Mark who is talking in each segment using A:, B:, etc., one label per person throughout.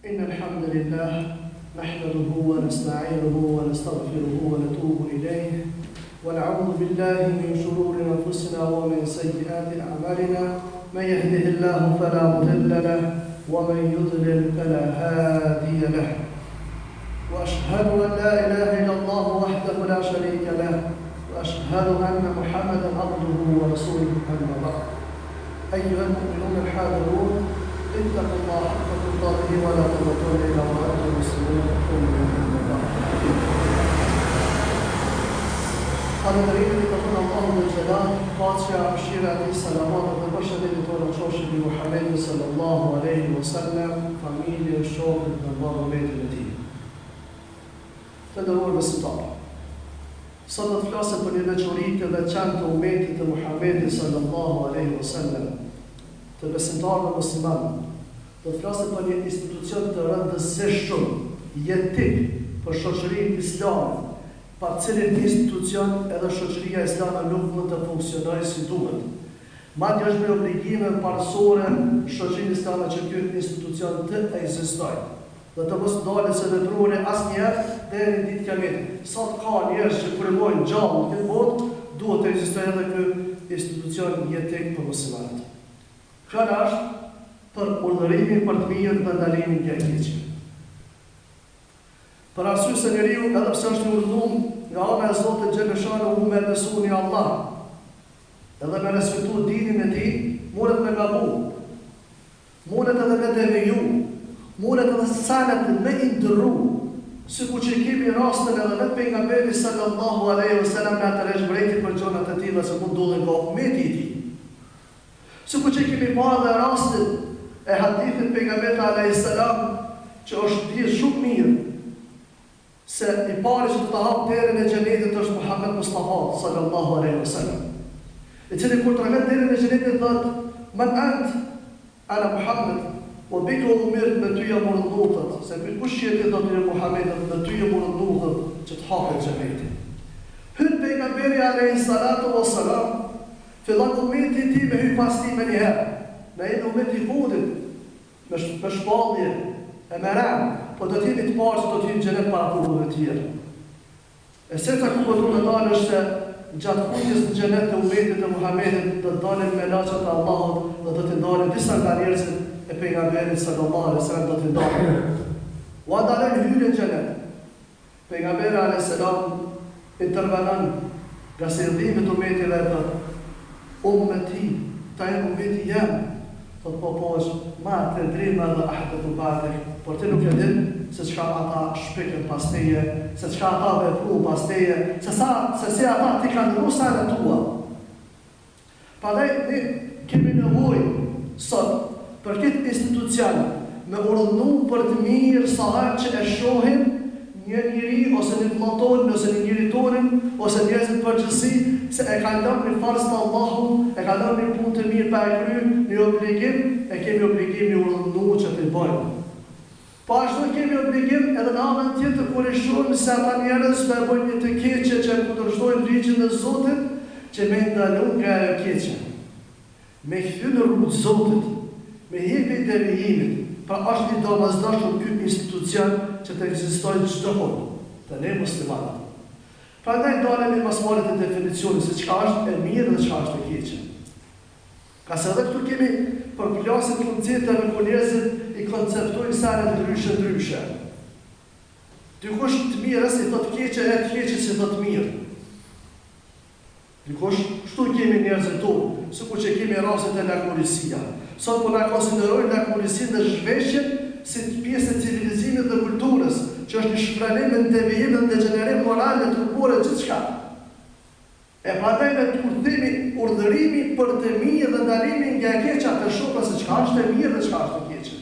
A: إن الحمد لله نحمده ونستعينه ونستغفره ونتوب إليه ونعوذ بالله من شرور أنفسنا ومن سيئات أعمالنا من يهده الله فلا مضل له ومن يضلل فلا هادي له وأشهد أن لا إله إلا الله وحده لا شريك له وأشهد أن محمدا عبده ورسوله أما بعد أيها المؤمنون الحاضرون اتقوا الله حق تقاته ولا تموتن إلا وأنتم مسلمون أما بعد Falënderimi i takon Allahut dhe xhelal, paqja, mëshira dhe salavatet dhe përshëndetjet tona qofshin mbi Muhamedit sallallahu alaihi wasallam, familjen, shokët dhe mbarëmetin e tij. Të nderuar besimtarë, sot do të flasim për një veçori të veçantë të umetit të Muhamedit sallallahu alaihi wasallam, të besimtarëve muslimanë. Do të flasim për një institucion të rëndësishëm, jetik për shoqërinë islame, pa cilin institucion edhe shoqëria islame nuk mund të funksionojë si duhet. Madje është me obligime parësore shoqërinë islame që ky institucion të ekzistojë. Dhe të mos dalë se veprore asnjëherë deri në ditë kiametit. Sa të ka njerëz që kurrojnë gjallë në këtë botë, duhet të ekzistojë edhe ky institucion jetik për muslimanët. Fjala është për urdhërimin për të mirën dhe ndalimin nga e keqja. Për arsye se njeriu edhe pse është i urdhëruar nga ana e Zotit xhaleshahu me besu në Allah, edhe me respektu dinin e tij, mundet me gabu, mundet edhe me deviju, mundet edhe sanet me indërru, sikur që kemi rastin edhe vetë pejgamberi sallallahu alaihi wasallam na tërheq brejti për gjonat e tilla se mund ndodhin nga ummeti i tij. Sikur që kemi parë dhe rastin e hadithit pejgamberit alaihi salam që është dhjetë shumë mirë se i pari që të hapë derën e xhenetit është Muhammed Mustafa sallallahu alaihi wasallam, i cili kur tregon derën e xhenetit thotë: "Man ant?" Ana Muhammed, o bika umirt me ty jam urdhëruar, se pyet kush je ti thotë Muhammed, me ty jam urdhëruar që të hapet xheneti. Hyn pejgamberi alaihi salatu wassalam, fillon ummeti i tij me hyj pas tij më një herë. Në një ummeti i fundit me shpallje e meram, po do t'jemi të parë që do t'jemi xhenet para popullve të tjerë. Esenca ku po duhet të dalë është se gjatë fundjes në xhenet të ummetit të Muhamedit do të dalin melaçat e Allahut dhe do të dalin disa nga njerëzit e pejgamberit sallallahu alaihi wasallam do të dalin. Wa dalin hyrën në xhenet. Pejgamberi alaihi salam intervenon nga sërdhimi të ummetit dhe thotë: "Ummeti, ta e ummeti jam." Thot po është ma të drima dhe ahdet të batik, por ti nuk e din se çka ata shpikën pas teje, se çka ata vepru pas teje, se si ata ti kanë dhënë sa në tua. Prandaj ne kemi nevojë sot për këtë institucion me urdhënu për të mirë sa herë që e shohim një njeri ose një vëllatorin ose një njeritorin ose njerëzit përgjithësi se e kanë lënë në farz të Allahut, e kanë lënë një punë të mirë pa e kryer, një obligim, e kemi obligim një urdhënu që të bëjmë. Po ashtu kemi obligim edhe në anën tjetër kur e shohim se ata njerëz që bëjnë një të keqe që kundërshtojnë ligjin e Zotit, që me ndalon nga ajo keqe. Me kthy në rrugë të Zotit, me hepi devijimit. Pra është një domosdoshmë ky institucion që të ekzistojë çdo kohë, të ne muslimanët. Prandaj dalemi pas marrjes të definicionit se çka është e mirë dhe çka është e keqe. Ka se edhe këtu kemi përplasje të koncepteve ku njerëzit i konceptojnë sa në ndryshe. Dikush të mirë si thotë keqe, e të keqe si thotë mirë. Dikush, shtu kemi njerëzit tonë, sikur që kemi rastet e lakurisia. Sot po na konsiderojnë lakurisinë dhe zhveshjen si pjesë e civilizimit dhe kulturës, që është një shpranim në devijim dhe degenerim moral dhe trupore gjithçka. E prandaj ne themi urdhërimi për të mirë dhe ndalimi nga e keqja të shohë se çka është e mirë dhe çka është e keqe.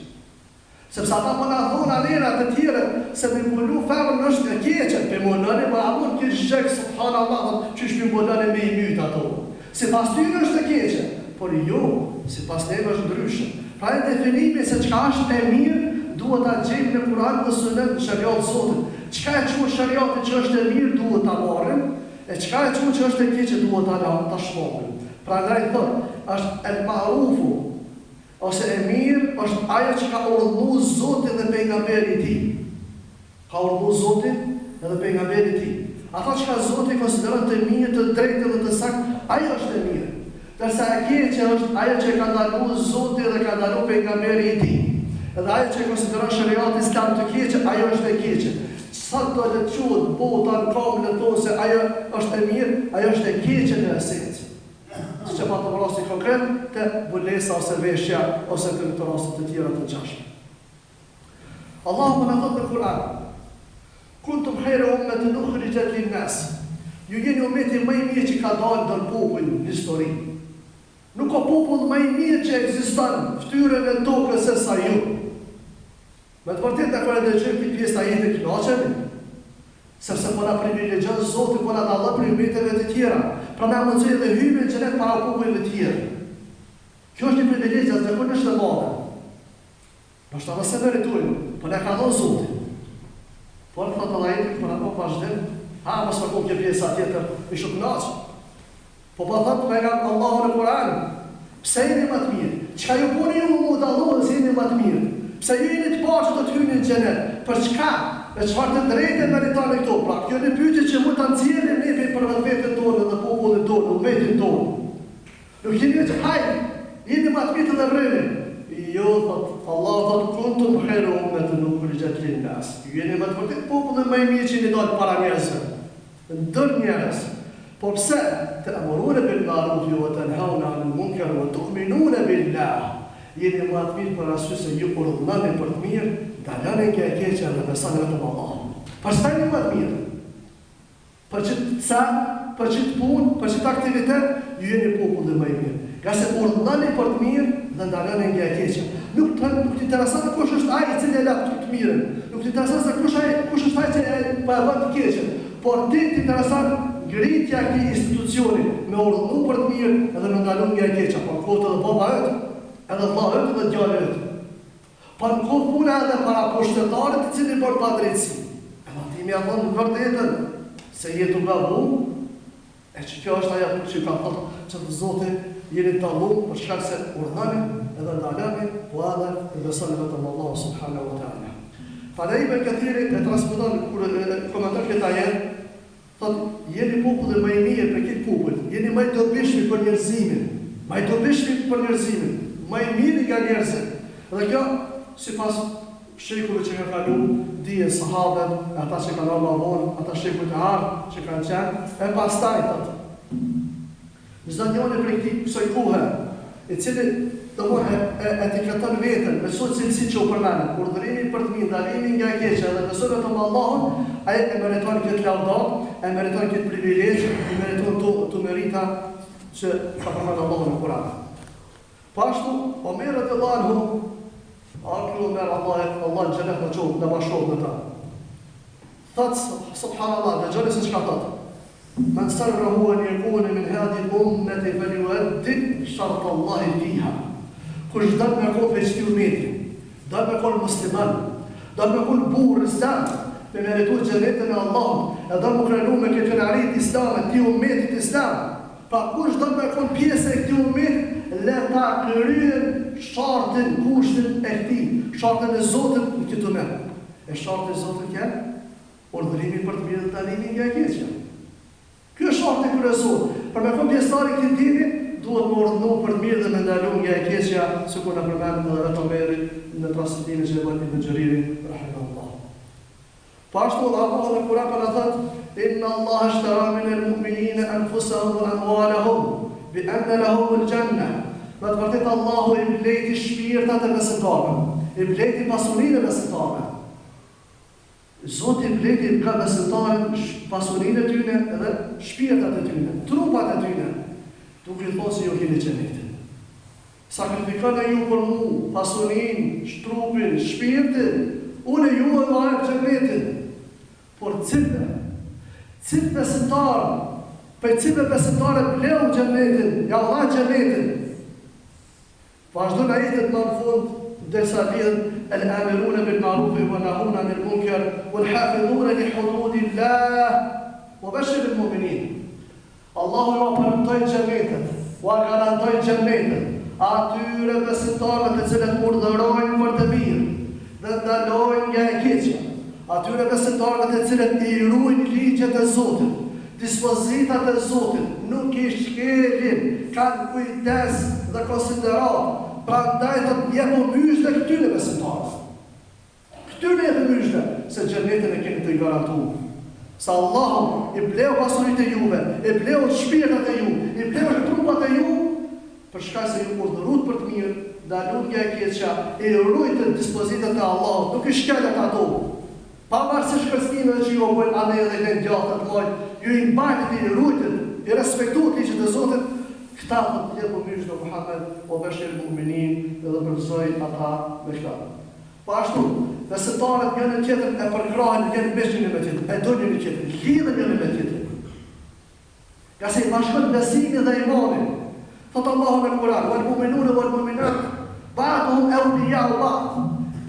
A: Sepse ata po na thonë alera të tjera se me mbulu femër është e keqe, pe molani po amun që zgjek subhanallahu, që shpimbolani me i myt ato. Sipas tyre është e keqe, por jo, sipas neve është ndryshe. Pra e definimi se çka është e mirë duhet ta gjejmë në Kur'an dhe Sunet në shariat Zotit. Çka e quhet shariati që është e mirë duhet ta marrim, e çka e quhet që është e keqe duhet ta shmohim. Prandaj thotë, është el ma'rufu ose e mirë është ajo që ka urdhëruar Zoti dhe pejgamberi i tij. Ka urdhëruar Zoti dhe pejgamberi i tij. Ato që ka Zoti konsideron të mirë, të drejtë dhe të saktë, ajo është e mirë. Dërsa e keqja është ajo që ka ndaluar Zoti dhe ka ndaluar pejgamberi i tij. Edhe ajo që konsideron shariati islam të keqe, ajo është e keqe. Sa do të quhet bota në kombën tonë se ajo është e mirë, ajo është e keqe në esencë. Që pa të rasti konkret të bulesa ose veshja ose të këtë rastet të tjera të gjashme. Allahu më në thëtë në Kur'an, kuntum khayra ummatin ukhrijat lin-nas. Ju jeni ummeti më i mirë që ka dalë ndër popull në histori. Nuk ka popull më i mirë që ekziston fytyrën e tokës se sa ju. Me të vërtetë ne kur e dëgjojmë këtë pjesë ajete kënaqemi, sepse po na privilegjon Zoti, po na dallon për ummeteve të tjera. Pra na mundësoj dhe hyjmë në xhenet para popujve të tjerë. Kjo është një privilegj që zakonisht është e madhe. Nështë ta se meritojmë, po ne ka dhënë Zoti. Por thotë Allahu për ato vazhdim, mos më kuptoj pjesa tjetër, më shumë kënaq. Po thotë pejgamberi Allahu në Kur'an, pse jeni më të mirë? Çka ju buni ju mu dalluar se jeni më të mirë? Pse ju jeni të pashë të hyni në xhenet? Për çka? E çfarë të drejtë meritoni këto? Pra, kjo është një pyetje që mund ta nxjerrim ne për vetën tonë dhe popullin tonë, ummetin tonë. Nuk jeni të hajë, jeni më të mirë të vremi. Jo, Allah thot kuntum khayra ummatin ukhrijat lin-nas. Ju jeni më të vërtet populli më i mirë që jeni dalë para njerëzve. Ndër njerëz. Po pse? Ta'muruna bil ma'ruf wa tanhauna 'anil munkar wa tu'minuna billah. Jeni më të mirë për arsye se ju urdhënoni për të mirë, dalani nga e keqja dhe besoni vetëm Allahun. Pastaj jeni më të mirë. Për çit punë, për çit aktivitet, ju jeni populli më i mirë. Nga se urdhënoni për të mirë dhe ndaloni nga e keqja. Nuk të intereson kush është ai i cili e la të mirën. Nuk të intereson se kush është ai që e bën të keqen. Por ti të intereson ngritja e këtij institucioni me urdhënu për të mirë edhe me ndalu nga e keqja. Por kohë edhe baba yt, edhe vlla yt dhe djali yt. Por kohë puna edhe para pushtetarit i cili bën padrejtësi. Edhe ti më thon vërtetën se jetu gabu, e që kjo është ajo që ka thotë që të Zoti jeni të dalluar për shkak se urdhani edhe ndalani, po edhe të besoni vetëm Allahu subhanahu wa taala. Fadai Ibn Kathir e transmeton kur komenton këtë ajet, thotë jeni populli më i mirë për këtë popull, jeni më i dobishëm për njerëzimin, më i dobishëm për njerëzimin, më i mirë nga njerëzit. Dhe kjo sipas shekullit që ka kalu, dije sahabët, ata që kanë ardhur më vonë, ata shekull të ardhur që kanë qenë, e pastaj thotë. Çdo njëri prej kësaj kohe, i cili etiketon veten me çdo cilësi që u përmend, urdhërimi për të mirë, ndalimi nga e keqja dhe besimi vetëm Allahun, ai e meriton këtë lavdë, e meriton këtë privilegj, e meriton të merita që ka përmendur Allahu në Kur'an. Pashtu Omer radhiyallahu anhu, Omer Allah xhenet në çon, në bashkë me ta. Thotë subhanallahu, dhe gjëri se çka thotë. من سره أن يكون من هذه الأمة فليؤدي شرط الله فيها. Kush dëmë me konë për qëti umetin, dëmë me konë musliman, dëmë me konë burë islam, me meritu gjenetën e Allah, e dëmë me krenu me këtë narit islam, ti umetit islam. Pra kush dëmë me konë pjesë e këti umet, le ta kryen shartin, kushtin e këti, shartin e Zotit në këtë umet. E shartin e Zotit kje, urdhërimi për të mirë dhe dalimi nga e keqja. Ky është sharti kryesor. Për me konë pjesëtari këtij dini, duhet më urdhënu për të mirë dhe me ndalu nga e keqja, sikur na përmendën edhe vetë Omeri në transmetimin që e bën Ibn Xheriri rahimahullah. Pashtu Allahu në Kur'an ka thënë: "Inna Allaha ashtara min al-mu'minina anfusahum wa amwalahum bi anna lahum al-janna." Me të vërtetë Allahu i bleti shpirtat e besimtarëve, i bleti pasurinë e besimtarëve. Zoti i bleti ka besimtarët pasurinë e tyre dhe shpirtat e tyre, trupat e tyre. Duke thonë se ju keni xhenetin. Sakrifikoni ju për mu, pasurinë, trupin, shpirtin, unë ju e marrë xhenetin. Por cilë besimtarë, për cilë besimtarë bleu xhenetin, ja Allah xhenetin. Vazhdo në ajetet më në fund, derisa lidhen al-amiruna bil ma'ruf wa nahuna 'anil munkar wal hafizuna li hududillah wa bashir al-mu'minin. Allahu ju përmëtoj gjennetet, u garantoj gjennetet. atyre besimtarëve të cilët urdhërojnë për të mirë dhe ndalojnë nga e keqja, atyre besimtarëve të cilët i ruajnë ligjet e Zotit, dispozitat e Zotit, nuk i shkelin, kanë kujdes dhe konsiderat, prandaj do të jepë myshte këtyre besimtarëve. Këtyre jepë myshte, se xhenetin e keni të garantuar. Sa Allahu i bleu pasuritë e juve, i bleu shpirtat e ju, i bleu trupat e ju, për shkak se ju urdhërut për të mirë, ndalun nga e keqja, i ruajtën dispozitat e Allahut, nuk i shkelet ato. Pavarësisht kërcënimeve që ju bëjnë anë edhe në gjatë të lloj, ju i mbajtët, i ruajtët, i respektuat ligjet e Zotit, këta do të jepu myshte Muhammed o bashir mu'minin dhe përgëzoj ata me këta. Po ashtu, besimtarët njëri tjetrin e përkrahin njëri mes njëri me tjetrin, e do njëri tjetrin, lidhen njëri me tjetrin. Nga se i bashkon besimin dhe imanin. Thotë Allahu në Kur'an, wal mu'minuna wal mu'minat ba'duhum awliya'u ba'd.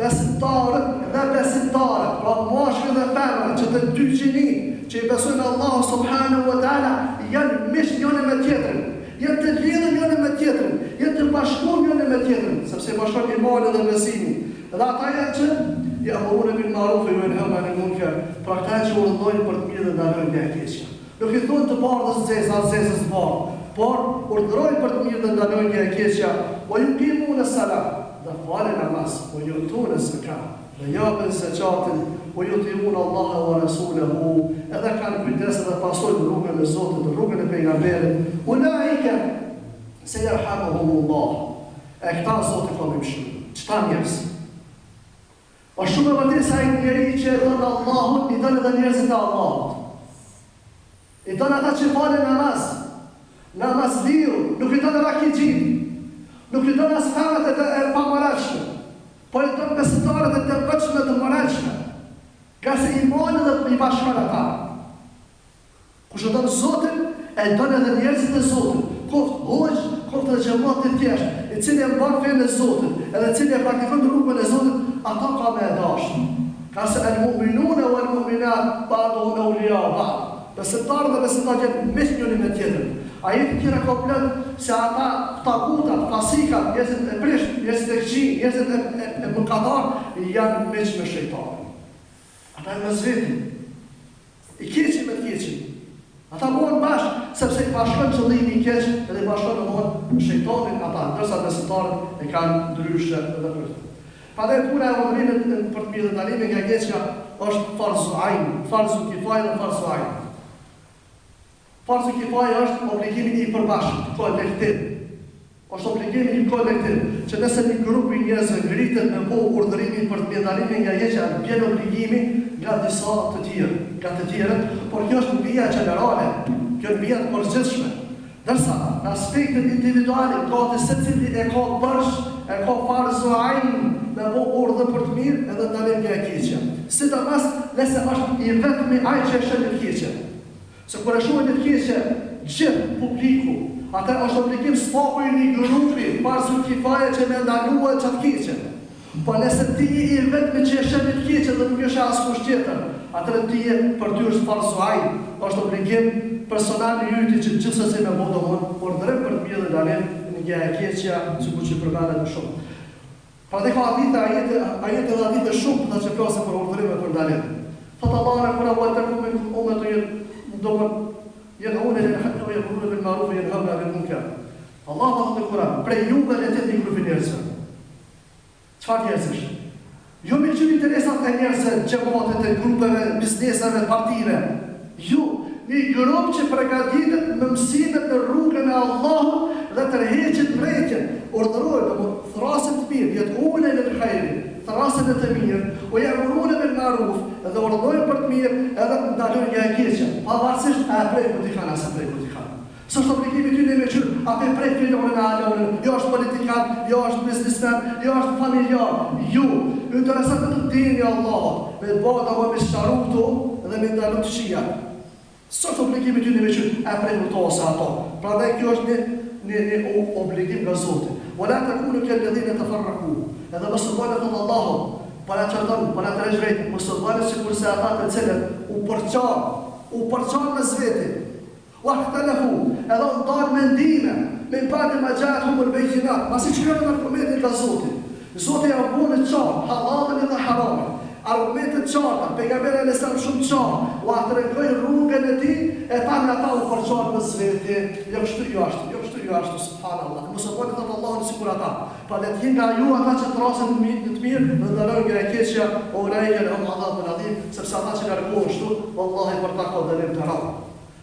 A: Besimtarët dhe besimtarët, pra mashkull dhe femra, që të dy gjini, që i besojnë Allahu subhanahu wa ta'ala, janë mish njëri me tjetrin. Janë të lidhur njëri me tjetrin, janë të bashkuar njëri me tjetrin, sepse bashkon imanin dhe besimin. Dhe ata janë që ya'muruna bil ma'ruf wa yanhauna 'anil munkar, pra ata që urdhërojnë për të mirë dhe ndalojnë nga e keqja. Nuk i thonë të bardhës zeza, zezës bardhë, por urdhërojnë për të mirë dhe ndalojnë nga e keqja, wa yuqimuna as-salat, dhe falën namaz, wa yu'tuna az-zakat, dhe japin zakatin, wa yuti'una Allaha wa rasulahu, edhe kanë kujdes dhe pasojnë rrugën e Zotit, rrugën e pejgamberit. Ulaika sayarhamuhumullah. E këta Zoti ka më mëshirë. Çfarë njerëz? O shumë e vërtetë sa ai njeri që e don Allahut, i don edhe njerëzit e Allahut. I don ata që falen namazliu, nuk i don rakixhin, nuk i don as famët e pamarrëshme, por i don besimtarët e devotshëm të moralshëm. Ka se imani dhe i bashkon ata. Kush e don Zotin, e don edhe njerëzit e Zotit. Koft hoq, koft edhe xhamat të thjeshtë, i cili e mban fenë e Zotit, edhe i cili e praktikon rrugën e Zotit, ata ka me dashur. Ka se al-mu'minuna wal-mu'minat ba'duhum awliya'u ba'd. Besimtarët dhe besimtarët janë mes njëri me tjetrin. Ajeti tjera ka plot se ata takutat, fasikat, njerëzit e prisht, njerëzit e këqij, njerëzit e mëkatar janë mes me shejtanin. Ata janë me zvetin. I keqin me të keqin. Ata mohon bashkë, sepse i bashkon qëllimi i keq edhe i bashkon mohon shejtanin ata, ndërsa besimtarët e kanë ndryshe edhe për këtë. Prandaj puna e udhërimit për të mirë ndalimin nga keqja është farzu ain, farzu kifaj dhe farzu ain. Farzu kifaj është obligimi i përbashkët, kolektiv. Është obligimi i kolektiv, që nëse një grup i njerëzve ngritet me bëu urdhërimin për të mirë ndalimin nga keqja, bën obligimi nga disa të tjerë, por kjo është mbija gjenerale, kjo mbija të përgjithshme. Dërsa, në aspektin individuali, ka të secili e ka bërsh, e ka farzu ain, me bo urdhë për të mirë edhe ndalim nga e keqja. Sidomos nëse është i vetmi ai që e shën të keqja. Se kur e shohin të keqja gjithë publiku, atë është obligim spaku i një grupi, farzu kifaje që me ndaluar çat keqja. Po nëse ti je i vetmi që e shën të keqja dhe nuk është askush tjetër, atëherë ti je për ty është farzu ain, është obligim personal i yti që gjithsesi me bodo urdhërim për të mirë dhe ndalim nga e keqja, sikur që përmendet më shumë. Prandaj ka ajete dhe hadithe shumë të që flasin për urdhërim e për ndalim. Thotë Allahu në Kur'an wa takum minkum ummatun yad'una ila al-haqqi wa ya'muruna bil ma'ruf wa yanhauna 'anil munkar. Allahu thotë në Kur'an, prej juve le të jetë një grup i njerëzve. Çfarë njerëzish? Jo me qenë interesat e njerëzve, xhamatet e grupeve, bizneseve, partive. Jo, një grup që përgatitet me mësimet në rrugën e Allahut dhe tërheqet mbrejtjen, urdhërojnë të thrasin të mirë, yad'una ila al-khayr, thrasin të mirë, o ya'muruna bil ma'ruf, edhe urdhërojnë për të mirë, edhe ndalojnë nga e keqja, pavarësisht a prej ku ti kanë as prej ku ti kanë. S'është obligimi ty me qenë, a prej filonën e alonën, jo është politikan, jo është biznesmen, jo është familjar, ju interesat të dini Allahut, me bada me sharutu dhe me ndalut shija. S'është obligimi ty me qenë, a prej kurtosa ato. Prandaj kjo është një obligim nga Zoti. Wala takunu kalladhina tafarraqu. Edhe mos u bëni thot Allahu, para çardon, para trajrejt, mos u bëni sikurse ata të cilët u përçan me zveti. Wa ikhtalafu, edhe ndalën mendime, me ba'di ma ja'atuhumul bayyinat, pasi që kanë argumentet nga Zoti. Zoti ja bën të qartë halalin dhe haramin. Argumentet qarta, pejgamberi alayhis salam shumë qartë, u tregoi rrugën e tij, e tani ata u përçarën me vetë, jo kështu ashtu, subhanallahu. Mos e bëni të Allahun sikur ata. Pa le të jenë nga ju ata që trasin të mirë dhe ndalojnë nga e keqja, o ulaika lahum adhabun adhim, sepse ata që largohen kështu, wallahi për ta qodën të rrallë.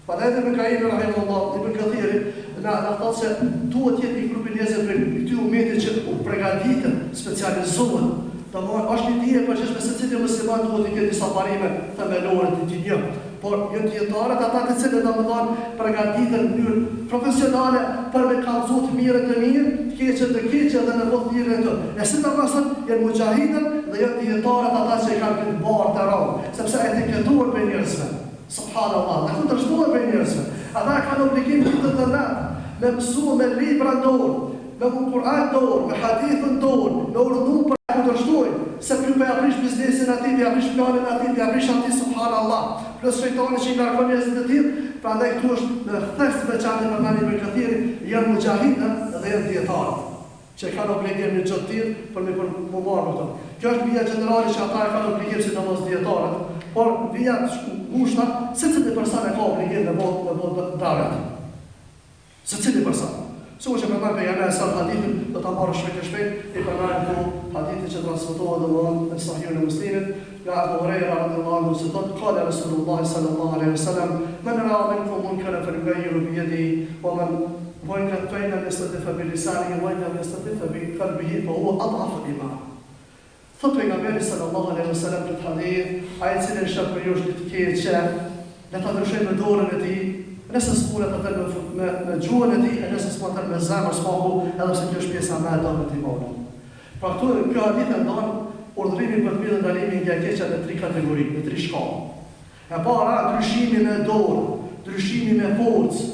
A: Pa dhe edhe me Kaimi rahimahullah, Ibn Kathiri, na thotë se duhet jetë një grupi njerëzve për këty umetit që u përgatitën, specializohen. Domthonë është një dije përgjithshme se secili musliman duhet të ketë disa parime themelore të dinjë. Por jo dietarët ata të cilët domthonë përgatiten në mënyrë profesionale për me kallëzu të mirën të mirë, të keqen të keqe dhe në vot mirën të. E sidomosën janë mujahidën dhe janë dietarët ata që kanë këtë barë të rrallë, sepse etiketuar për njerëzve. Subhanallah, dhe kundërshtuar për njerëzve. Ata kanë obligim të ndërmat, me mësu me libra dorë, me Kur'an dorë, me hadithën dorë, me urdhën për të kundërshtuar, se ky për aprish biznesin atij, për aprish planin atij, për aprish atij subhanallah. Plus shejtani që i ngarkon njerëzit të tillë, prandaj këtu është në thjesht veçantë për nani për Kathiri, janë mujahidë dhe janë dietarë që kanë obligim në çdo tillë për me marrë këto. Kjo është vija gjenerale që ata kanë obligim sidomos dietarët, por vija kushta secili person e ka obligim në botë davet. Secili person. Sikur që përmend pejgamberi sa hadithin do ta marrë shpejt e përmend këtu hadithin që transmetohet domthonë në Sahihun e Muslimit nga Abu Huraira radhiyallahu anhu se thotë qala Rasulullah sallallahu alaihi wasallam man ra'a minkum munkaran falyughayyirhu bi yadihi wa man kana yastatifa bi lisanihi wa man yastatifa bi qalbihi fa huwa ad'afu al-iman. Thotë pejgamberi sallallahu alaihi wasallam në hadith, ai që në shaq për ju është të keqë, le ta ndryshojë me dorën e tij. Nëse s'punet atë me gjuhën e tij, nëse s'punet me zemër s'paku, edhe pse kjo është pjesa më e dobët e imanit. Pra këtu kjo hadith e ndon urdhrimin për të mirë ndalimin nga keqja në 3 kategori, në 3 shkallë. E para, ndryshimi me dorë, ndryshimi me forcë.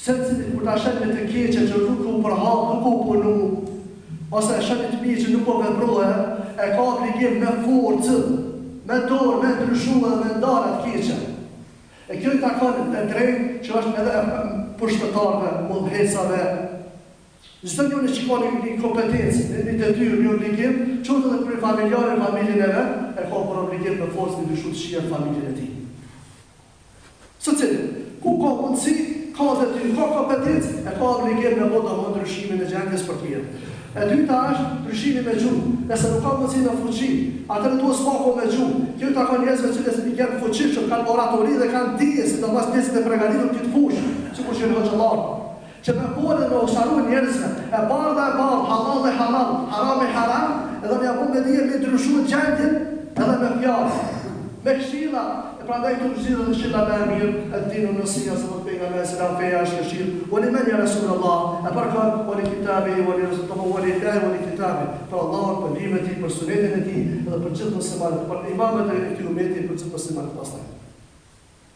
A: Secili kur ta shet me të keqja që nuk u përhap, nuk u punu, ose shet të mirë që nuk po veprohet, e ka obligim me forcë, me dorë, me ndryshu dhe me ndarë atë keqja. E kjo i takon e drejtë që është edhe pushtetarëve, mundhesave. Çdo njëri që ka një kompetencë, një detyrë, një obligim, qoftë edhe për familjarë, familjen e vet, e ka për obligim në forcë të ndryshuar të shijë familjen e tij. Secili, ku ka mundësi, ka detyrë, ka kompetencë, e ka obligim në botë të ndryshimin e gjendjes për të mirë. E dyta është ndryshimi me gjuhë. Nëse nuk ka mundësi në fuqi, atëherë duhet spaku me gjuhë. Kjo takon njerëzve që i kanë fuqishëm, kanë oratori dhe kanë dije, sidomos njerëzit e përgatitur këtë fushë, sikur që në xhallar. Që me folën me usharu njerëzve, e bardha e bardh, halal e halal, haram e haram, edhe me apo me dije me ndryshu gjendjen, edhe me fjalë, me këshilla. Prandaj këtu përgjithë dhe këshilla me mirë, e dinu nësia se të pejgamberi selam feja është këshillë, o li men ja Rasulullah, e përkon, o li kitabi, o li Rasulullah, o li ilahi, o li kitabi, për Allahun, për limet ti, për sunetin e ti, edhe për gjithë muslimanët, për imamet e këtij umeti, për gjithë muslimanët pastaj.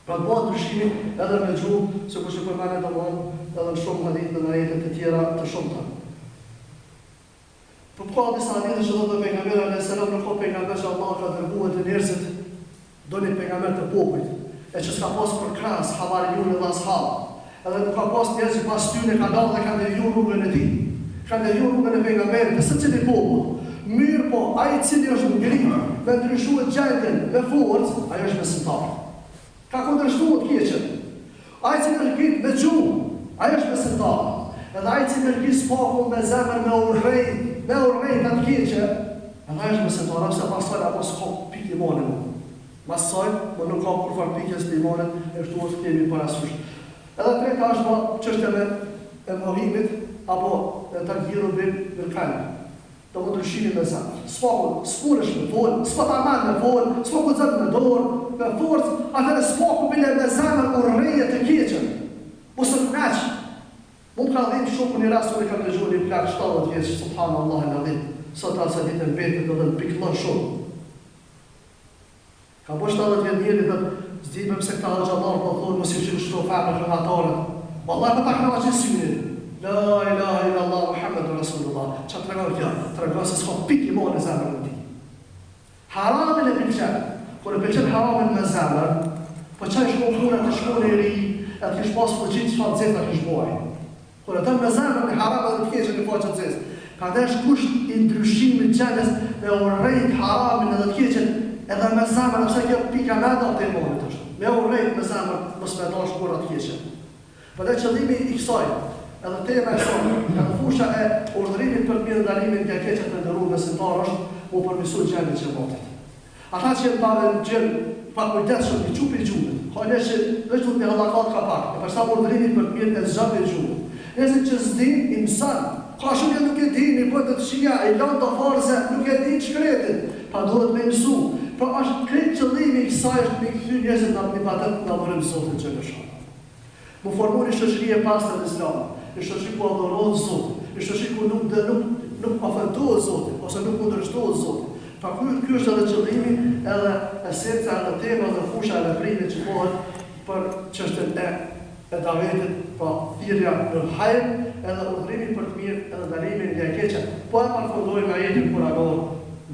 A: Pra të bëhet ndryshimi edhe me gjuhë, sikur që përmendet domthonë edhe në shumë hadithe dhe ajete të tjera të shumta. Por ka disa hadithe që thotë pejgamberi alayhis salam nuk ka pejgamber që Allah ka dërguar të njerëzit doni pejgamber të popujt, e që s'ka pas për krahas havariyun dhe ashab. Edhe nuk ka pas njerëz që pas tyre kanë dalë dhe kanë deviju rrugën e tij. Kanë deviju rrugën e pejgamberit të secili popull. Mirë po, ai i cili është ngritur me ndryshuar gjendjen me forcë, ai është besimtar. Ka kundërshtuar të keqen. Ai i cili është ngritur me gjuhë, ai është besimtar. Edhe ai i cili është ngritur spaku me zemër me urrëj të keqe, ai është besimtar, ose pastaj apo s'ka pikë imanit. Masoj, po nuk ka kur far pikës të imanit, e kështu ose kemi parasysh. Edhe treta është çështja e mohimit, apo e tagjiru bil qalb. Do të ndryshimi me zemër. S'punesh me folë, s'po ta marr me folë, s'po guxon me dorë, me forcë, atëherë s'po bile me zemër urrëje të keqen. Mos u knaç. Mund ka dhënë shumë një rast kur e kam dëgjuar një plak 70 vjeç, subhanallahu alazim. Sot asë ditën vetë do të pikëllon shumë. Ka po 70 vjetë njëri dhe zdime pëse këta dhe gjallarë po thonë mos i qënë shto farë në këmatarët. Wallahi për ta këna që syni. La ilaha illallah Muhammedu Rasulullah. Që të regon kjo? Të regon se s'ka pik iman e zemër në ti. Haramin e pilqen. Kër e pilqen haramin me zemër, po që e shko punët të shko në ri, e të kish pas fuqit që fa të zetë të kish boj. Kur ata me zemrën e haram edhe të keqen i faqet zezë. Ka dhe është kusht i ndryshimit gjendes me urrejt haramin edhe të keqen edhe me zemrën, nëse kjo pika me da të imanit është. Me urrejt me zemrën, mos me dash kur atë keqen. Për dhe qëllimi i kësaj, edhe tema e kësaj, edhe fusha e urdhërimit për të mirë ndalimin nga keqet me ndërru besimtar është mu përmisu gjendit që botit. Ata që në gjellë pa kujdes shumë i qupi gjumit, ka një që veç du të një halakat ka pak, e përsa urdhërimit për të mirë e zëmë e gjumit. Nëse që s'din, i mësan, ka shumë nuk e din, i bëtë të qia, i lanë të farëse, nuk e din shkretin, pa duhet me mësu. Pra është kretë qëllimi i kësaj është me këthy njëzit në një batet në vërëm Zotin që në shumë. Mu formu një shëshri e pasër në Islam, një shëshri ku adhorohet Zotin, një shëshri ku nuk ofendohet Zotin, ose nuk mundërshtohet Zotin. Pra kjo është edhe qëllimi, edhe esenca, edhe tema, edhe fusha, edhe primit që pohet për çështën e davetit, pra thirrja në hajër, edhe urdhërimin për të mirë, edhe ndalimin nga e keqja. Po e përfundoj me ajetin Kur'anor,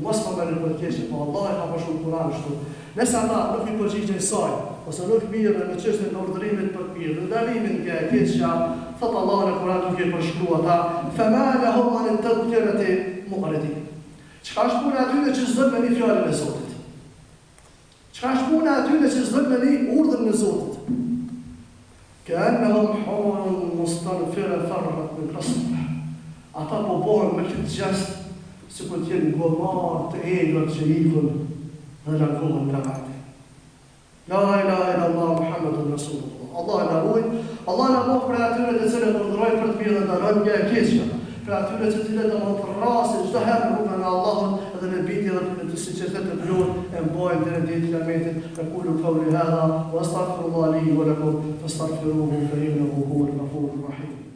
A: mos më merrni për të keqja, po Allah e ka përshkruar Kur'anin kështu. Nëse ata nuk i përgjigjen saj, ose nuk mirën në çështën e urdhërimit për të mirë, ndalimin nga e keqja, thot Allah në Kur'an duke i përshkruar ata, fama lahum an tadhkirati mu'ridin. Çka është puna atyre që s'don me një fjalën e Zotit? Çka është puna atyre që s'don me një urdhën e Zotit? Ka'annahum humurun mustanfira farrat min qasr. Ata po bëhen me këtë gjest sikur të jenë gomar të egër që ikën dhe largohen nga vati. La ilaha illallah Muhammadun Rasulullah. Allah na ruaj, Allah na bëf për atyre të cilët urdhërojnë për të mirë dhe ndalojnë nga e keqja. Për atyre që të cilët do të rrasin çdo herë rrugën e Allahut edhe në bitje dhe të sinqeritet të plot e mbajnë deri në ditën e Kiametit. Aqulu qawli hadha wa astaghfirullaha li wa lakum fastaghfiruhu fa innahu huwal ghafurur rahim.